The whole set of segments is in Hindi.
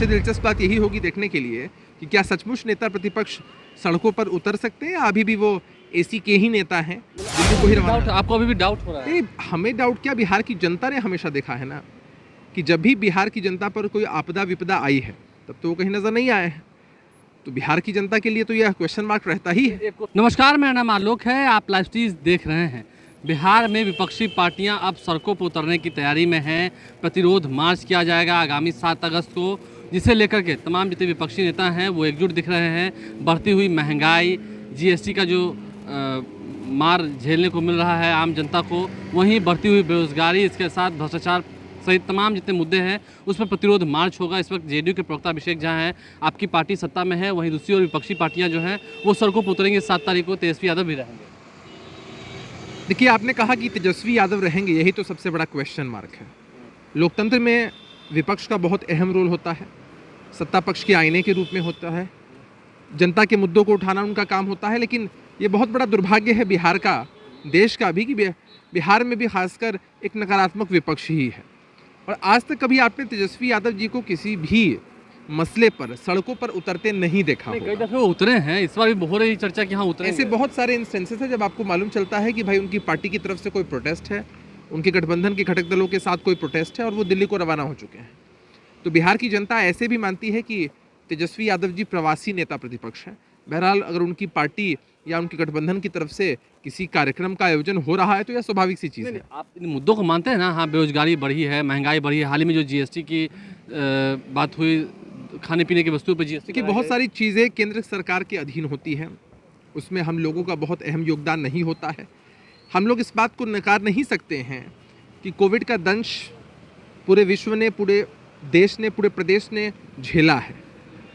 सबसे दिलचस्प बात यही होगी देखने के लिए कि क्या सचमुच नेता प्रतिपक्ष सड़कों पर उतर सकते हैं या अभी भी वो एसी के ही नेता हैं, दिल्ली को ही रवाना। आपको अभी भी डाउट हो रहा है? नहीं, हमें डाउट क्या, बिहार की जनता ने हमेशा देखा है ना कि जब भी बिहार की जनता पर कोई आपदा विपदा आई है तब तो वो कहीं नजर नहीं आए हैं। तो बिहार की जनता के लिए तो यह क्वेश्चन मार्क रहता ही है। नमस्कार, मेरा नाम आलोक है, आप लाइव स्ट्रीम देख रहे हैं। बिहार में विपक्षी पार्टियां अब सड़कों पर उतरने की तैयारी में हैं। प्रतिरोध मार्च किया जाएगा आगामी 7 अगस्त को, जिसे लेकर के तमाम जितने विपक्षी नेता हैं वो एकजुट दिख रहे हैं। बढ़ती हुई महंगाई, जीएसटी का जो मार झेलने को मिल रहा है आम जनता को, वहीं बढ़ती हुई बेरोजगारी, इसके साथ भ्रष्टाचार सहित तमाम जितने मुद्दे हैं उस पर प्रतिरोध मार्च होगा। इस वक्त जेडीयू के प्रवक्ता अभिषेक झा हैं, आपकी पार्टी सत्ता में है, वहीं दूसरी ओर विपक्षी पार्टियां जो हैं वो सड़कों पर उतरेंगे। 7 तारीख को तेजस्वी यादव भी रहेंगे। देखिए, आपने कहा कि तेजस्वी यादव रहेंगे, यही तो सबसे बड़ा क्वेश्चन मार्क है। लोकतंत्र में विपक्ष का बहुत अहम रोल होता है, सत्ता पक्ष के आईने के रूप में होता है, जनता के मुद्दों को उठाना उनका काम होता है। लेकिन ये बहुत बड़ा दुर्भाग्य है बिहार का, देश का भी, कि बिहार में भी खासकर एक नकारात्मक विपक्ष ही है। और आज तक कभी आपने तेजस्वी यादव जी को किसी भी मसले पर सड़कों पर उतरते नहीं देखा होगा। कई दफे वो उतरे हैं, इस बार भी हो रही चर्चा कि हाँ उतरे। ऐसे बहुत सारे इंस्टेंसेस हैं जब आपको मालूम चलता है कि भाई उनकी पार्टी की तरफ से कोई प्रोटेस्ट है, उनके गठबंधन के घटक दलों के साथ कोई प्रोटेस्ट है और वो दिल्ली को रवाना हो चुके हैं। तो बिहार की जनता ऐसे भी मानती है कि तेजस्वी यादव जी प्रवासी नेता प्रतिपक्ष हैं। बहरहाल अगर उनकी पार्टी या उनके गठबंधन की तरफ से किसी कार्यक्रम का आयोजन हो रहा है तो यह स्वाभाविक सी चीज़ है। आप इन मुद्दों को मानते हैं ना? हाँ, बेरोजगारी बढ़ी है, महंगाई बढ़ी है, हाल ही में जो जीएसटी की बात हुई, खाने पीने की वस्तुओं पर जीएसटी की बहुत सारी चीज़ें केंद्र सरकार के अधीन होती हैं, उसमें हम लोगों का बहुत अहम योगदान नहीं होता है। हम लोग इस बात को नकार नहीं सकते हैं कि कोविड का दंश पूरे विश्व ने, पूरे देश ने, पूरे प्रदेश ने झेला है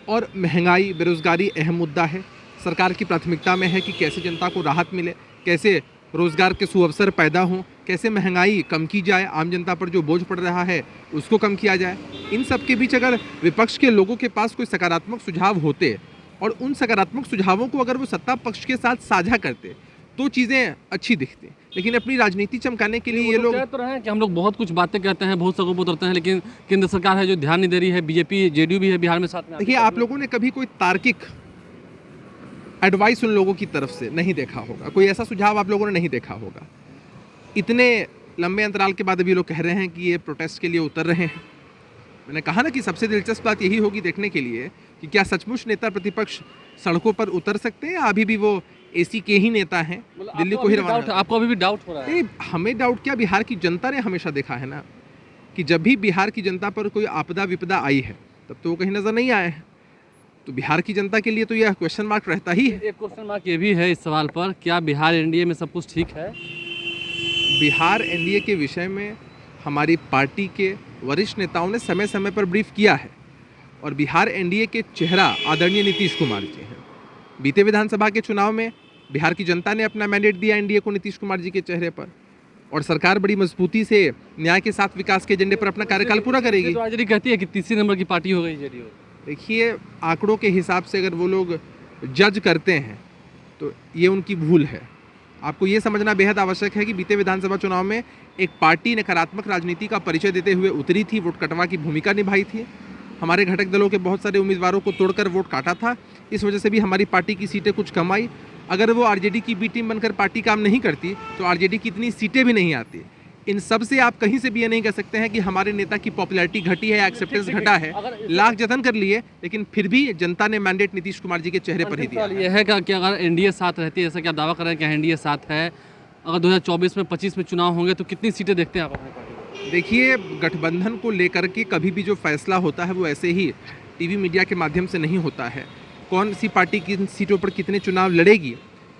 और महंगाई, बेरोजगारी अहम मुद्दा है। सरकार की प्राथमिकता में है कि कैसे जनता को राहत मिले, कैसे रोजगार के सुअवसर पैदा हों, कैसे महंगाई कम की जाए, आम जनता पर जो बोझ पड़ रहा है उसको कम किया जाए। इन सब के बीच अगर विपक्ष के लोगों के पास कोई सकारात्मक सुझाव होते और उन सकारात्मक सुझावों को अगर वो सत्ता पक्ष के साथ साझा करते तो चीज़ें अच्छी दिखती। लेकिन अपनी राजनीति चमकाने के लिए ये लोग तो रहे हैं कि हम लोग बहुत कुछ बातें कहते हैं, बहुत सड़कों पर उतरते हैं, लेकिन केंद्र सरकार है जो ध्यान नहीं दे रही है। बीजेपी, जेडीयू भी है बिहार में साथ में। देखिए, आप लोगों ने कभी कोई तार्किक एडवाइस उन लोगों की तरफ से नहीं देखा होगा, कोई ऐसा सुझाव आप लोगों ने नहीं देखा होगा। इतने लंबे अंतराल के बाद अभी लोग कह रहे हैं कि ये प्रोटेस्ट के लिए उतर रहे हैं। मैंने कहा ना कि सबसे दिलचस्प बात यही होगी देखने के लिए कि क्या सचमुच नेता प्रतिपक्ष सड़कों पर उतर सकते हैं या अभी भी वो एसी के ही नेता हैं, दिल्ली को ही रवाना। आपको अभी भी डाउट हो रहा है? नहीं, हमें डाउट क्या, बिहार की जनता ने हमेशा देखा है ना कि जब भी बिहार की जनता पर कोई आपदा विपदा आई है तब तो वो कहीं नजर नहीं आए हैं। तो बिहार की जनता के लिए तो यह क्वेश्चन मार्क रहता ही है। एक क्वेश्चन मार्क ये भी है इस सवाल पर, क्या बिहार एनडीए में सब कुछ ठीक है? बिहार एनडीए के विषय में हमारी पार्टी के वरिष्ठ नेताओं ने समय समय पर ब्रीफ किया है और बिहार एनडीए के चेहरा आदरणीय नीतीश कुमार जी हैं। बीते विधानसभा के चुनाव में बिहार की जनता ने अपना मैंडेट दिया एनडीए को नीतीश कुमार जी के चेहरे पर और सरकार बड़ी मजबूती से न्याय के साथ विकास के एजेंडे पर अपना कार्यकाल पूरा करेगी। तो आरजेडी कहती है कि तीसरे नंबर की पार्टी हो गई जेडीयू। देखिए, आंकड़ों के हिसाब से अगर वो लोग जज करते हैं तो ये उनकी भूल है। आपको ये समझना बेहद आवश्यक है कि बीते विधानसभा चुनाव में एक पार्टी नकारात्मक राजनीति का परिचय देते हुए उतरी थी, वोट कटवा की भूमिका निभाई थी, हमारे घटक दलों के बहुत सारे उम्मीदवारों को तोड़कर वोट काटा था। इस वजह से भी हमारी पार्टी की सीटें कुछ कम आई। अगर वो आरजेडी की बी टीम बनकर पार्टी काम नहीं करती तो आरजेडी की इतनी सीटें भी नहीं आती। इन सब से आप कहीं से भी ये नहीं कह सकते हैं कि हमारे नेता की पॉपुलैरिटी घटी है, एक्सेप्टेंस घटा है। लाख जतन कर लिए लेकिन फिर भी जनता ने मैंडेट नीतीश कुमार जी के चेहरे पर ही दिया। ये है कि अगर एनडीए साथ रहती है, जैसा कि आप दावा कर रहे हैं कि एनडीए साथ है, अगर 2024 में 25 में चुनाव होंगे तो कितनी सीटें देखते हैं आप अपने पार्टी? देखिए, गठबंधन को लेकर के कभी भी जो फैसला होता है वो ऐसे ही टीवी मीडिया के माध्यम से नहीं होता है। कौन सी पार्टी किन सीटों पर कितने चुनाव लड़ेगी,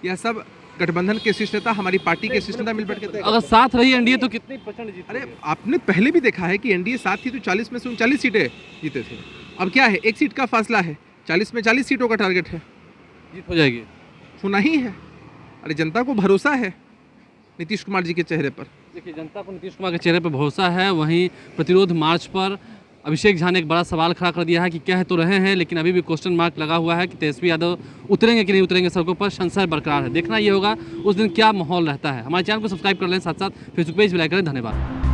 यह सब गठबंधन के शीर्ष नेता, हमारी पार्टी के शीर्ष नेता मिल बैठ के। अगर साथ रही एनडीए तो कितनी % जीत? अरे, आपने पहले भी देखा है कि एनडीए साथ थी तो 40 में से 39 सीटें जीते थे। अब क्या है, 1 सीट का फासला है, 40 में 40 सीटों का टारगेट है, जीत हो जाएगी, होना ही है। अरे, जनता को भरोसा है नीतीश कुमार जी के चेहरे पर। देखिए, जनता को नीतीश कुमार के चेहरे पर भरोसा है। वहीं प्रतिरोध मार्च पर अभिषेक झा ने एक बड़ा सवाल खड़ा कर दिया है कि कह तो रहे हैं लेकिन अभी भी क्वेश्चन मार्क लगा हुआ है कि तेजस्वी यादव उतरेंगे कि नहीं उतरेंगे सड़कों पर। संशय बरकरार है, देखना ये होगा उस दिन क्या माहौल रहता है। हमारे चैनल को सब्सक्राइब कर लें, साथ साथ फेसबुक पेज भी लाइक करें। धन्यवाद।